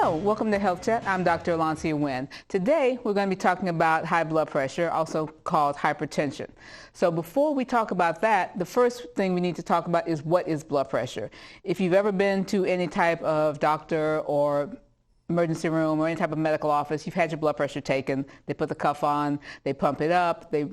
Hello, welcome to Health Chat. I'm Dr. Wynn. Today, we're going to be talking about high blood pressure, also called hypertension. So before we talk about that, the first thing we need to talk about is what is blood pressure. If you've ever been to any type of doctor or emergency room or any type of medical office, you've had your blood pressure taken, they put the cuff on, they pump it up, they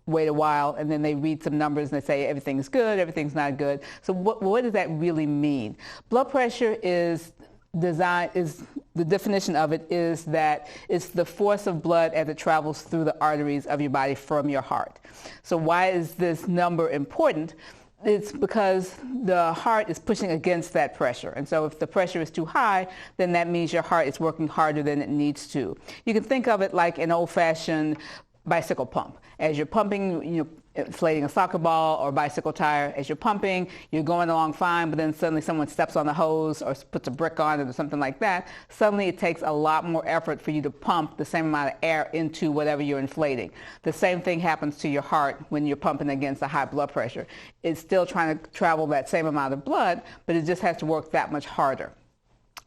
wait a while, and then they read some numbers and they say everything's good, everything's not good. So what does that really mean? Blood pressure is the definition of it is that it's the force of blood as it travels through the arteries of your body from your heart. So why is this number important? It's because the heart is pushing against that pressure. And so if the pressure is too high, then that means your heart is working harder than it needs to. You can think of it like an old-fashioned bicycle pump. As you're pumping, inflating a soccer ball or bicycle tire, as you're pumping, you're going along fine, but then suddenly someone steps on the hose or puts a brick on it or something like that. Suddenly it takes a lot more effort for you to pump the same amount of air into whatever you're inflating. The same thing happens to your heart when you're pumping against a high blood pressure. It's still trying to travel that same amount of blood, but it just has to work that much harder.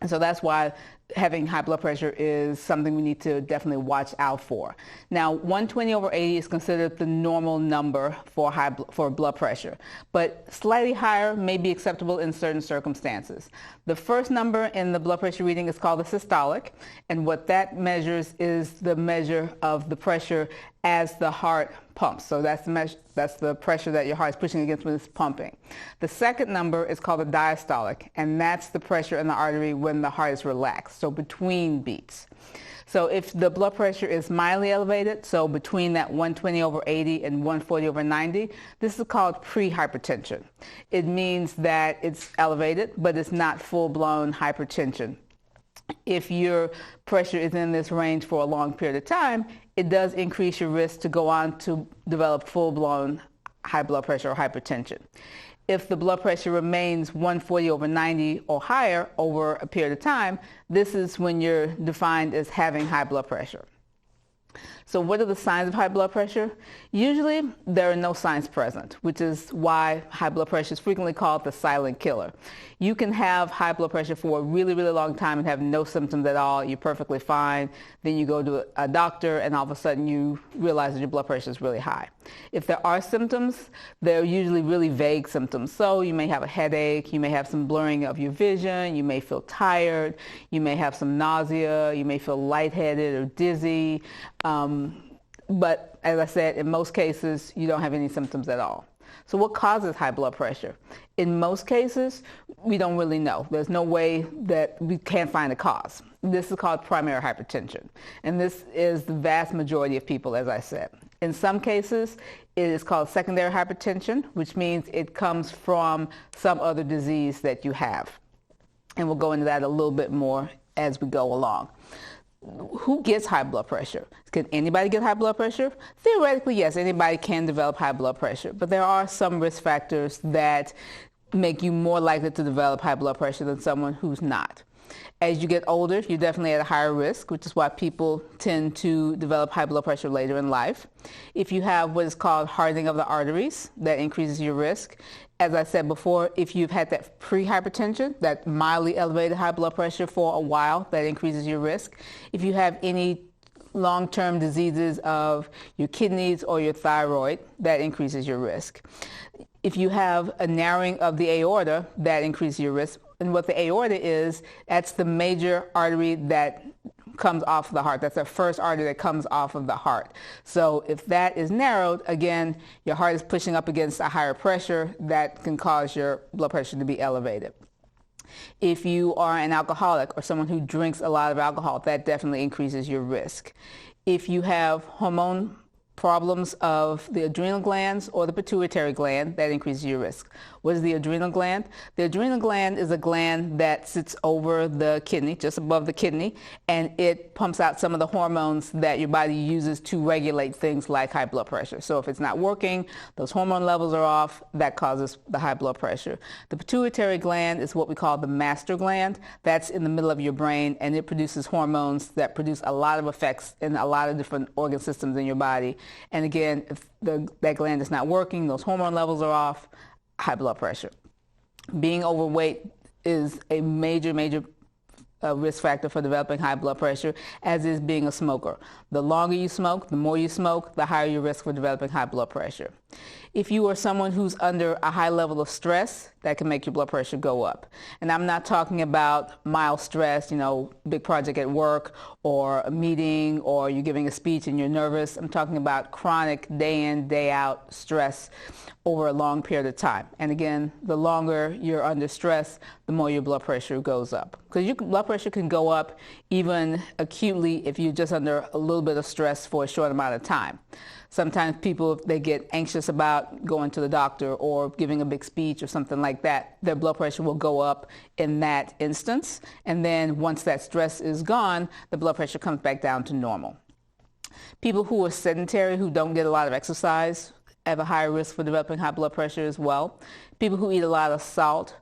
And so that's why having high blood pressure is something we need to definitely watch out for. Now, 120/80 is considered the normal number for blood pressure, but slightly higher may be acceptable in certain circumstances. The first number in the blood pressure reading is called the systolic, and what that measures is the measure of the pressure as the heart pumps. So that's the pressure that your heart is pushing against when it's pumping. The second number is called the diastolic, and that's the pressure in the artery when the heart is relaxed, so between beats. So if the blood pressure is mildly elevated, so between that 120/80 and 140/90, this is called prehypertension. It means that it's elevated, but it's not full-blown hypertension. If your pressure is in this range for a long period of time, it does increase your risk to go on to develop full-blown high blood pressure or hypertension. If the blood pressure remains 140/90 or higher over a period of time, this is when you're defined as having high blood pressure. So what are the signs of high blood pressure? Usually there are no signs present, which is why high blood pressure is frequently called the silent killer. You can have high blood pressure for a really, really long time and have no symptoms at all. You're perfectly fine. Then you go to a doctor and all of a sudden you realize that your blood pressure is really high. If there are symptoms, they're usually really vague symptoms. So you may have a headache, you may have some blurring of your vision, you may feel tired, you may have some nausea, you may feel lightheaded or dizzy. But as I said, in most cases, you don't have any symptoms at all. So what causes high blood pressure? In most cases, we don't really know. There's no way that we can't find a cause. This is called primary hypertension. And this is the vast majority of people, as I said. In some cases, it is called secondary hypertension, which means it comes from some other disease that you have. And we'll go into that a little bit more as we go along. Who gets high blood pressure? Can anybody get high blood pressure? Theoretically, yes, anybody can develop high blood pressure, but there are some risk factors that make you more likely to develop high blood pressure than someone who's not. As you get older, you're definitely at a higher risk, which is why people tend to develop high blood pressure later in life. If you have what is called hardening of the arteries, that increases your risk. As I said before, if you've had that prehypertension, that mildly elevated high blood pressure for a while, that increases your risk. If you have any long-term diseases of your kidneys or your thyroid, that increases your risk. If you have a narrowing of the aorta, that increases your risk. And what the aorta is, that's the major artery that comes off the heart. That's the first artery that comes off of the heart. So if that is narrowed, again, your heart is pushing up against a higher pressure that can cause your blood pressure to be elevated. If you are an alcoholic or someone who drinks a lot of alcohol, that definitely increases your risk. If you have hormone problems of the adrenal glands or the pituitary gland, that increases your risk. What is the adrenal gland? The adrenal gland is a gland that sits over the kidney, just above the kidney, and it pumps out some of the hormones that your body uses to regulate things like high blood pressure. So if it's not working, those hormone levels are off, that causes the high blood pressure. The pituitary gland is what we call the master gland. That's in the middle of your brain, and it produces hormones that produce a lot of effects in a lot of different organ systems in your body. And again, if that gland is not working, those hormone levels are off, high blood pressure. Being overweight is a major a risk factor for developing high blood pressure, as is being a smoker. The longer you smoke, the more you smoke, the higher your risk for developing high blood pressure. If you are someone who's under a high level of stress, that can make your blood pressure go up. And I'm not talking about mild stress, big project at work or a meeting or you're giving a speech and you're nervous. I'm talking about chronic day in, day out stress over a long period of time. And again, the longer you're under stress, the more your blood pressure goes up. Because your blood pressure can go up even acutely if you're just under a little bit of stress for a short amount of time. Sometimes people, if they get anxious about going to the doctor or giving a big speech or something like that, their blood pressure will go up in that instance. And then once that stress is gone, the blood pressure comes back down to normal. People who are sedentary, who don't get a lot of exercise, have a higher risk for developing high blood pressure as well. People who eat a lot of salt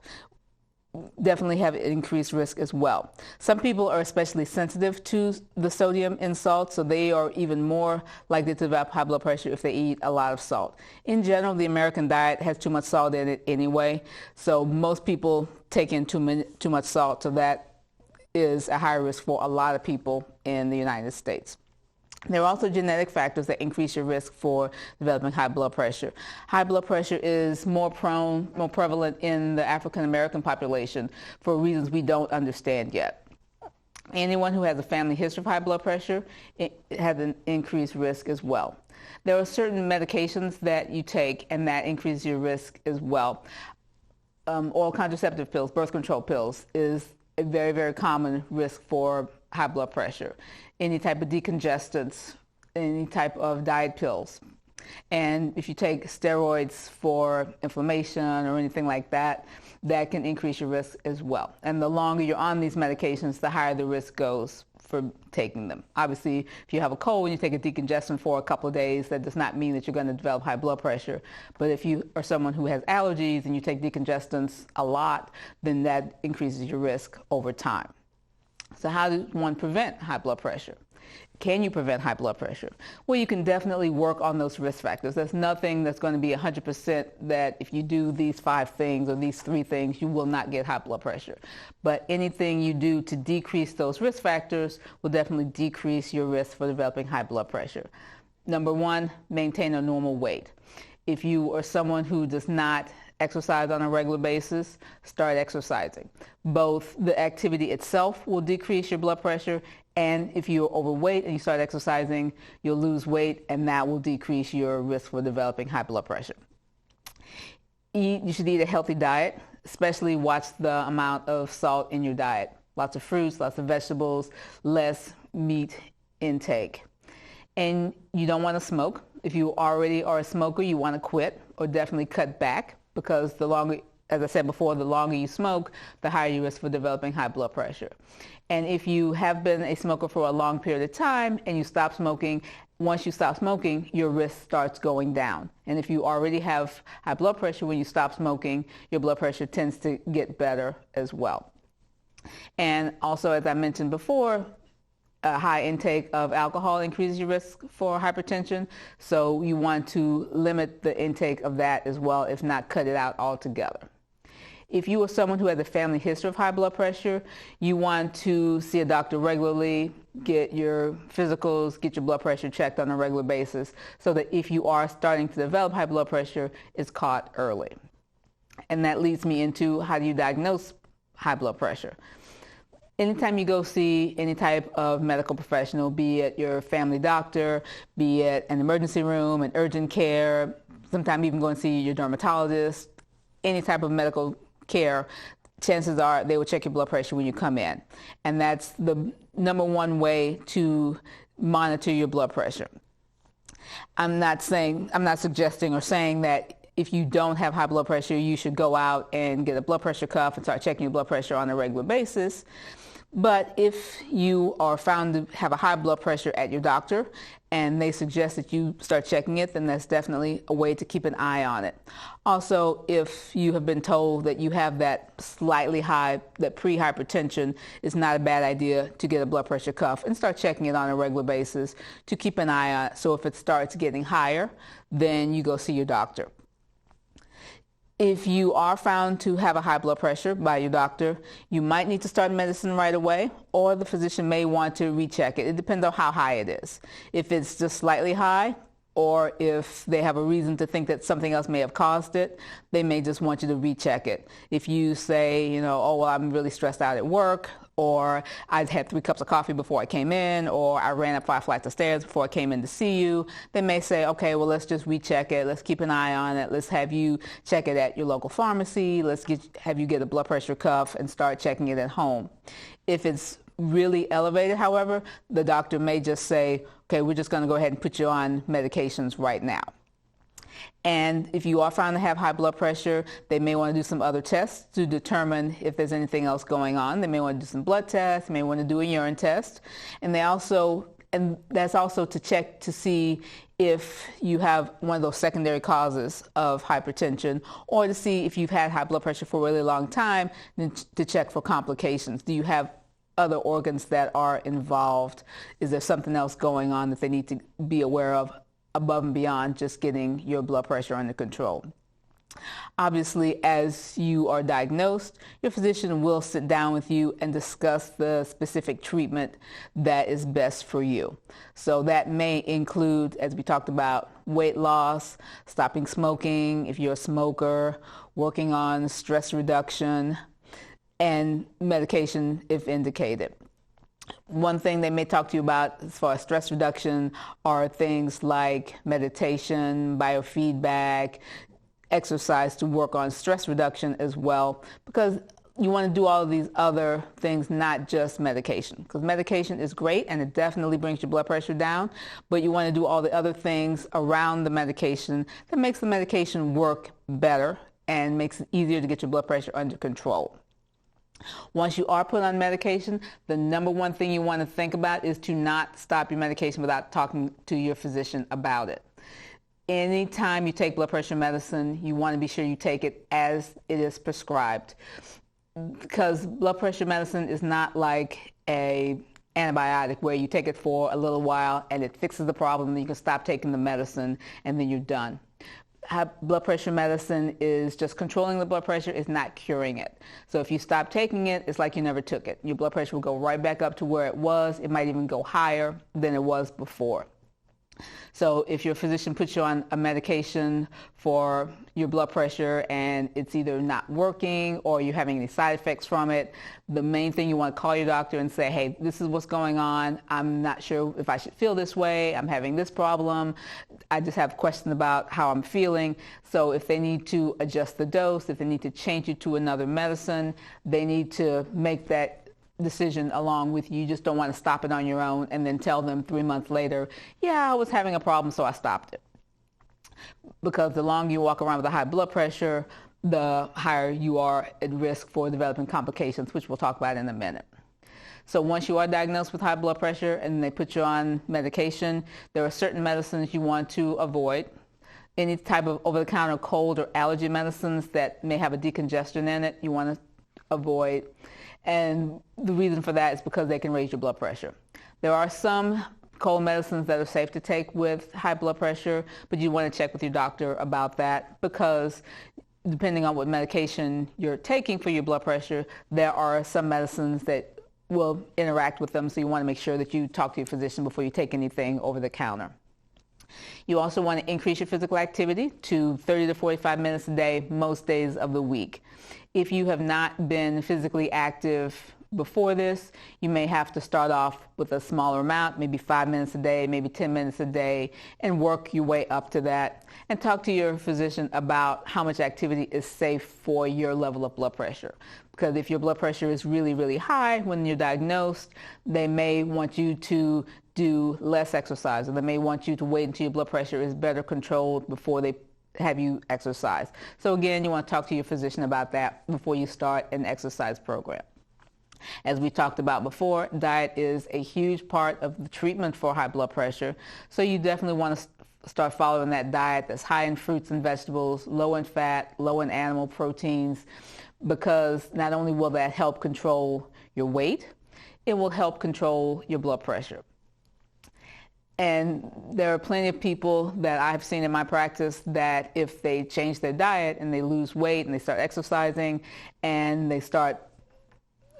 definitely have increased risk as well. Some people are especially sensitive to the sodium in salt, so they are even more likely to develop high blood pressure if they eat a lot of salt. In general, the American diet has too much salt in it anyway, so most people take in too much salt, so that is a higher risk for a lot of people in the United States. There are also genetic factors that increase your risk for developing high blood pressure. High blood pressure is more prevalent in the African American population for reasons we don't understand yet. Anyone who has a family history of high blood pressure has an increased risk as well. There are certain medications that you take and that increase your risk as well. Oral contraceptive pills, birth control pills, is a very, very common risk for high blood pressure. Any type of decongestants, any type of diet pills. And if you take steroids for inflammation or anything like that, that can increase your risk as well. And the longer you're on these medications, the higher the risk goes for taking them. Obviously, if you have a cold and you take a decongestant for a couple of days, that does not mean that you're going to develop high blood pressure. But if you are someone who has allergies and you take decongestants a lot, then that increases your risk over time. So how does one prevent high blood pressure? Can you prevent high blood pressure? Well, you can definitely work on those risk factors. There's nothing that's going to be 100% that if you do these 5 things or these 3 things, you will not get high blood pressure. But anything you do to decrease those risk factors will definitely decrease your risk for developing high blood pressure. Number 1, maintain a normal weight. If you are someone who does not exercise on a regular basis, start exercising. Both the activity itself will decrease your blood pressure, and if you're overweight and you start exercising, you'll lose weight, and that will decrease your risk for developing high blood pressure. You should eat a healthy diet, especially watch the amount of salt in your diet. Lots of fruits, lots of vegetables, less meat intake. And you don't want to smoke. If you already are a smoker, you want to quit or definitely cut back, because the longer, as I said before, the longer you smoke, the higher your risk for developing high blood pressure. And if you have been a smoker for a long period of time and you stop smoking, once you stop smoking, your risk starts going down. And if you already have high blood pressure when you stop smoking, your blood pressure tends to get better as well. And also, as I mentioned before, a high intake of alcohol increases your risk for hypertension, so you want to limit the intake of that as well, if not cut it out altogether. If you are someone who has a family history of high blood pressure, you want to see a doctor regularly, get your physicals, get your blood pressure checked on a regular basis, so that if you are starting to develop high blood pressure, it's caught early. And that leads me into, how do you diagnose high blood pressure? Anytime you go see any type of medical professional, be it your family doctor, be it an emergency room, an urgent care, sometimes even go and see your dermatologist, any type of medical care, chances are they will check your blood pressure when you come in. And that's the number 1 way to monitor your blood pressure. I'm not suggesting or saying that if you don't have high blood pressure, you should go out and get a blood pressure cuff and start checking your blood pressure on a regular basis. But if you are found to have a high blood pressure at your doctor and they suggest that you start checking it, then that's definitely a way to keep an eye on it. Also, if you have been told that you have that slightly high, that prehypertension, it's not a bad idea to get a blood pressure cuff and start checking it on a regular basis to keep an eye on it. So if it starts getting higher, then you go see your doctor. If you are found to have a high blood pressure by your doctor, you might need to start medicine right away, or the physician may want to recheck it. It depends on how high it is. If it's just slightly high, or if they have a reason to think that something else may have caused it, they may just want you to recheck it. If you say, oh, well, I'm really stressed out at work, or I had 3 cups of coffee before I came in, or I ran up 5 flights of stairs before I came in to see you, they may say, okay, well, let's just recheck it. Let's keep an eye on it. Let's have you check it at your local pharmacy. Let's have you get a blood pressure cuff and start checking it at home. If it's really elevated, however, the doctor may just say, okay, we're just going to go ahead and put you on medications right now. And if you are found to have high blood pressure, they may want to do some other tests to determine if there's anything else going on. They may want to do some blood tests, they may want to do a urine test, and that's also to check to see if you have one of those secondary causes of hypertension, or to see if you've had high blood pressure for a really long time, to check for complications. Do you have other organs that are involved? Is there something else going on that they need to be aware of above and beyond just getting your blood pressure under control? Obviously, as you are diagnosed, your physician will sit down with you and discuss the specific treatment that is best for you. So that may include, as we talked about, weight loss, stopping smoking if you're a smoker, working on stress reduction, and medication if indicated. One thing they may talk to you about as far as stress reduction are things like meditation, biofeedback, exercise to work on stress reduction as well, because you want to do all of these other things, not just medication. Because medication is great and it definitely brings your blood pressure down, but you want to do all the other things around the medication that makes the medication work better and makes it easier to get your blood pressure under control. Once you are put on medication, the number one thing you want to think about is to not stop your medication without talking to your physician about it. Anytime you take blood pressure medicine, you want to be sure you take it as it is prescribed, because blood pressure medicine is not like an antibiotic where you take it for a little while and it fixes the problem, and you can stop taking the medicine and then you're done. High blood pressure medicine is just controlling the blood pressure, it's not curing it. So if you stop taking it, it's like you never took it. Your blood pressure will go right back up to where it was. It might even go higher than it was before. So if your physician puts you on a medication for your blood pressure and it's either not working or you're having any side effects from it, the main thing you want to call your doctor and say, hey, this is what's going on. I'm not sure if I should feel this way. I'm having this problem. I just have questions about how I'm feeling. So if they need to adjust the dose, if they need to change you to another medicine, they need to make that decision along with you. You just don't want to stop it on your own and then tell them 3 months later, yeah, I was having a problem, so I stopped it. Because the longer you walk around with a high blood pressure, the higher you are at risk for developing complications, which we'll talk about in a minute. So once you are diagnosed with high blood pressure and they put you on medication, there are certain medicines you want to avoid. Any type of over-the-counter cold or allergy medicines that may have a decongestant in it, you want to avoid. And the reason for that is because they can raise your blood pressure. There are some cold medicines that are safe to take with high blood pressure, but you want to check with your doctor about that, because depending on what medication you're taking for your blood pressure, there are some medicines that will interact with them, so you want to make sure that you talk to your physician before you take anything over the counter. You also want to increase your physical activity to 30 to 45 minutes a day, most days of the week. If you have not been physically active before this, you may have to start off with a smaller amount, maybe 5 minutes a day, maybe 10 minutes a day, and work your way up to that. And talk to your physician about how much activity is safe for your level of blood pressure. Because if your blood pressure is really, really high when you're diagnosed, they may want you to do less exercise, or they may want you to wait until your blood pressure is better controlled before they have you exercise. So again, you want to talk to your physician about that before you start an exercise program. As we talked about before, diet is a huge part of the treatment for high blood pressure. So you definitely want to start following that diet that's high in fruits and vegetables, low in fat, low in animal proteins, because not only will that help control your weight, it will help control your blood pressure. And there are plenty of people that I've seen in my practice that if they change their diet and they lose weight and they start exercising and they start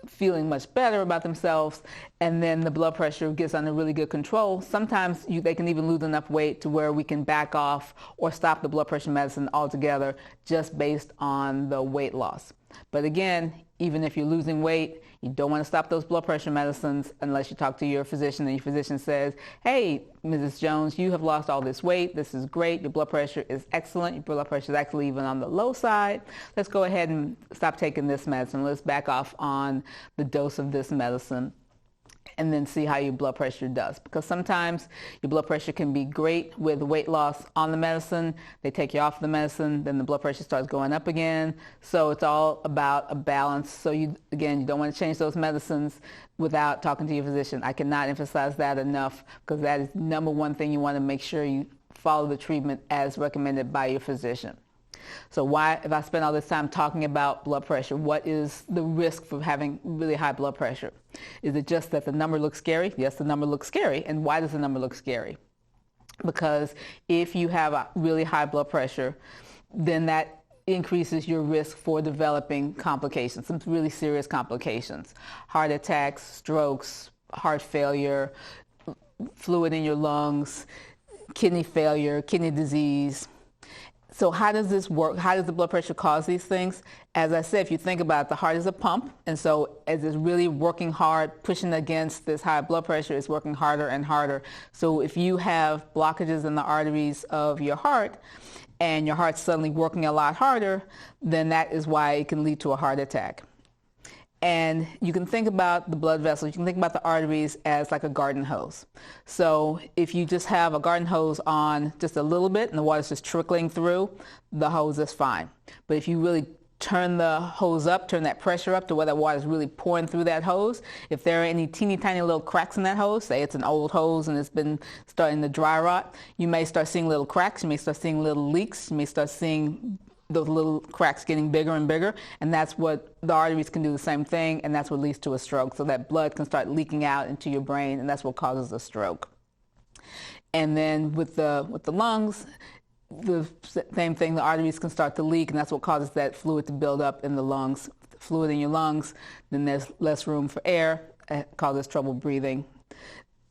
feeling much better about themselves, and then the blood pressure gets under really good control, sometimes they can even lose enough weight to where we can back off or stop the blood pressure medicine altogether just based on the weight loss. But again, even if you're losing weight, you don't want to stop those blood pressure medicines unless you talk to your physician and your physician says, hey, Mrs. Jones, you have lost all this weight. This is great. Your blood pressure is excellent. Your blood pressure is actually even on the low side. Let's go ahead and stop taking this medicine. Let's back off on the dose of this medicine and then see how your blood pressure does. Because sometimes your blood pressure can be great with weight loss on the medicine. They take you off the medicine, then the blood pressure starts going up again. So it's all about a balance. So you don't want to change those medicines without talking to your physician. I cannot emphasize that enough, because that is number one thing. You want to make sure you follow the treatment as recommended by your physician. So why, if I spend all this time talking about blood pressure, what is the risk for having really high blood pressure? Is it just that the number looks scary? Yes, the number looks scary. And why does the number look scary? Because if you have a really high blood pressure, then that increases your risk for developing complications, some really serious complications. Heart attacks, strokes, heart failure, fluid in your lungs, kidney failure, kidney disease. So how does this work? How does the blood pressure cause these things? As I said, if you think about it, the heart is a pump. And so as it's really working hard, pushing against this high blood pressure, it's working harder and harder. So if you have blockages in the arteries of your heart and your heart's suddenly working a lot harder, then that is why it can lead to a heart attack. And you can think about the blood vessels, you can think about the arteries as like a garden hose. So if you just have a garden hose on just a little bit and the water's just trickling through, the hose is fine. But if you really turn the hose up, turn that pressure up to where that water is really pouring through that hose, if there are any teeny tiny little cracks in that hose, say it's an old hose and it's been starting to dry rot, you may start seeing little cracks, you may start seeing little leaks, you may start seeing those little cracks getting bigger and bigger, and that's what the arteries can do the same thing, and that's what leads to a stroke. So that blood can start leaking out into your brain, and that's what causes a stroke. And then with the lungs, the same thing, the arteries can start to leak, and that's what causes that fluid to build up in the lungs. Fluid in your lungs, then there's less room for air, it causes trouble breathing.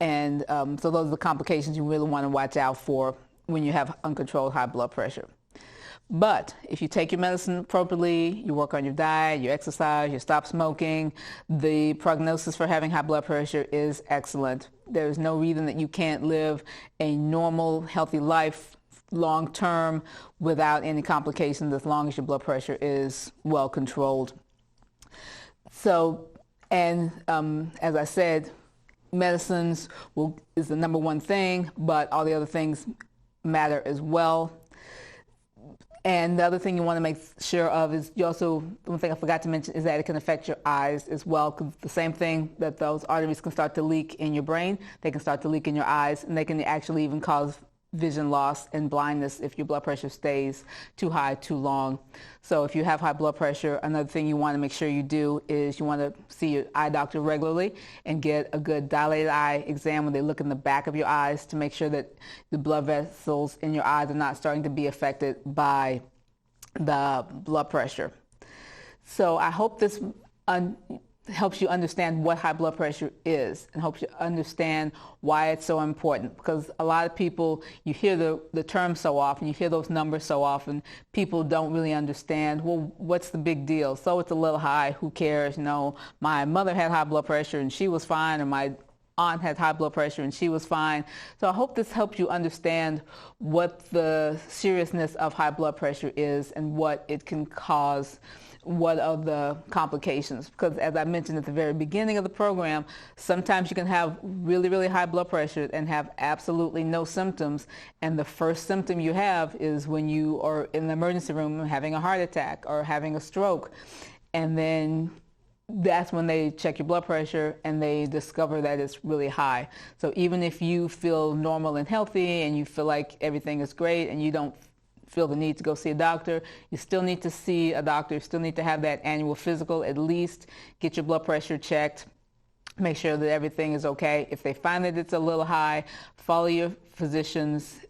And so those are the complications you really want to watch out for when you have uncontrolled high blood pressure. But if you take your medicine appropriately, you work on your diet, you exercise, you stop smoking, the prognosis for having high blood pressure is excellent. There's no reason that you can't live a normal, healthy life long term without any complications as long as your blood pressure is well controlled. So, and as I said, medicines is the number one thing, but all the other things matter as well. And the other thing you want to make sure of is one thing I forgot to mention is that it can affect your eyes as well, because the same thing that those arteries can start to leak in your brain, they can start to leak in your eyes, and they can actually even cause vision loss and blindness if your blood pressure stays too high too long. So if you have high blood pressure, another thing you want to make sure you do is you want to see your eye doctor regularly and get a good dilated eye exam where they look in the back of your eyes to make sure that the blood vessels in your eyes are not starting to be affected by the blood pressure. So I hope this helps you understand what high blood pressure is and helps you understand why it's so important, because a lot of people, you hear the term so often, you hear those numbers so often, people don't really understand, well, what's the big deal? So it's a little high, who cares? My mother had high blood pressure and she was fine, or my aunt had high blood pressure and she was fine. So I hope this helps you understand what the seriousness of high blood pressure is and what it can cause, what are the complications. Because as I mentioned at the very beginning of the program, sometimes you can have really, really high blood pressure and have absolutely no symptoms. And the first symptom you have is when you are in the emergency room having a heart attack or having a stroke. And then that's when they check your blood pressure and they discover that it's really high. So even if you feel normal and healthy and you feel like everything is great and you don't feel the need to go see a doctor, you still need to see a doctor. You still need to have that annual physical, at least get your blood pressure checked Make sure that everything is okay. If they find that it's a little high, follow your physician's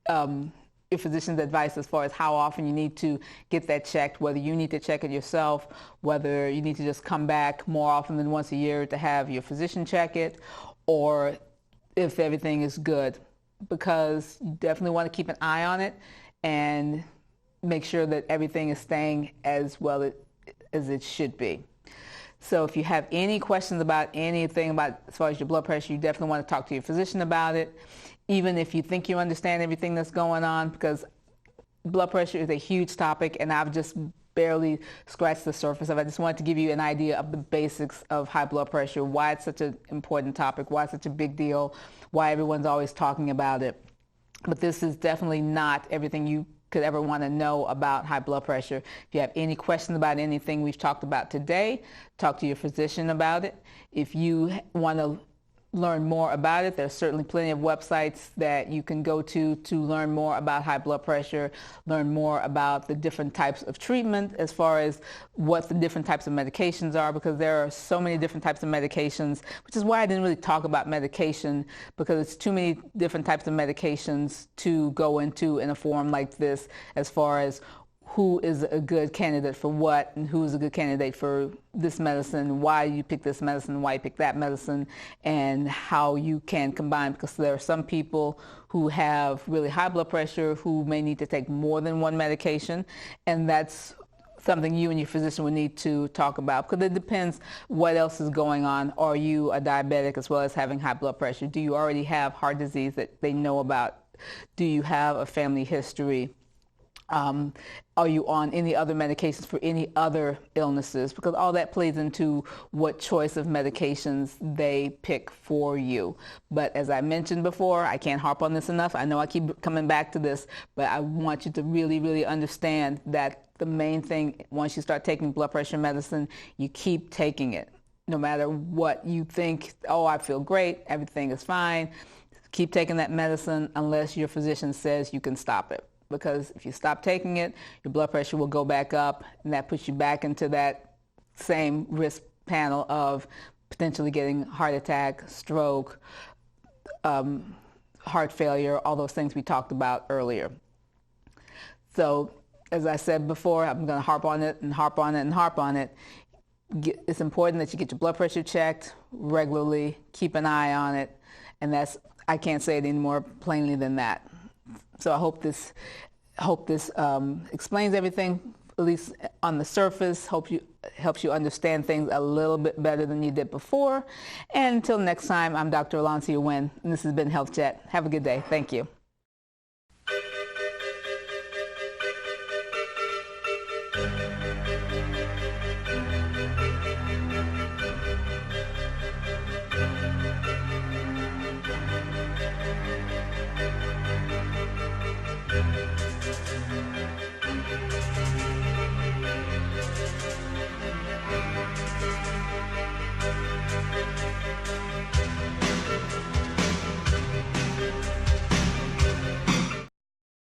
advice as far as how often you need to get that checked, whether you need to check it yourself, whether you need to just come back more often than once a year to have your physician check it, or if everything is good, because you definitely want to keep an eye on it and make sure that everything is staying as well as it should be. So if you have any questions about anything about as far as your blood pressure, you definitely want to talk to your physician about it, even if you think you understand everything that's going on, because blood pressure is a huge topic and I've just barely scratched the surface of it. I just wanted to give you an idea of the basics of high blood pressure, why it's such an important topic, why it's such a big deal, why everyone's always talking about it. But this is definitely not everything you could ever want to know about high blood pressure. If you have any questions about anything we've talked about today, talk to your physician about it. If you want to learn more about it, there's certainly plenty of websites that you can go to learn more about high blood pressure, learn more about the different types of treatment as far as what the different types of medications are, because there are so many different types of medications, which is why I didn't really talk about medication, because it's too many different types of medications to go into in a forum like this as far as who is a good candidate for what and who is a good candidate for this medicine, why you pick this medicine, why you pick that medicine, and how you can combine, because there are some people who have really high blood pressure who may need to take more than one medication, and that's something you and your physician would need to talk about, because it depends what else is going on. Are you a diabetic as well as having high blood pressure? Do you already have heart disease that they know about? Do you have a family history? Are you on any other medications for any other illnesses? Because all that plays into what choice of medications they pick for you. But as I mentioned before, I can't harp on this enough. I know I keep coming back to this, but I want you to really, really understand that the main thing, once you start taking blood pressure medicine, you keep taking it. No matter what you think, oh, I feel great, everything is fine. Keep taking that medicine unless your physician says you can stop it. Because if you stop taking it, your blood pressure will go back up, and that puts you back into that same risk panel of potentially getting heart attack, stroke, heart failure, all those things we talked about earlier. So, as I said before, I'm going to harp on it and harp on it and harp on it. It's important that you get your blood pressure checked regularly, keep an eye on it, and I can't say it any more plainly than that. So I hope this explains everything, at least on the surface. Helps you understand things a little bit better than you did before. And until next time, I'm Dr. Alancia Wynn, and this has been Health Chat. Have a good day. Thank you.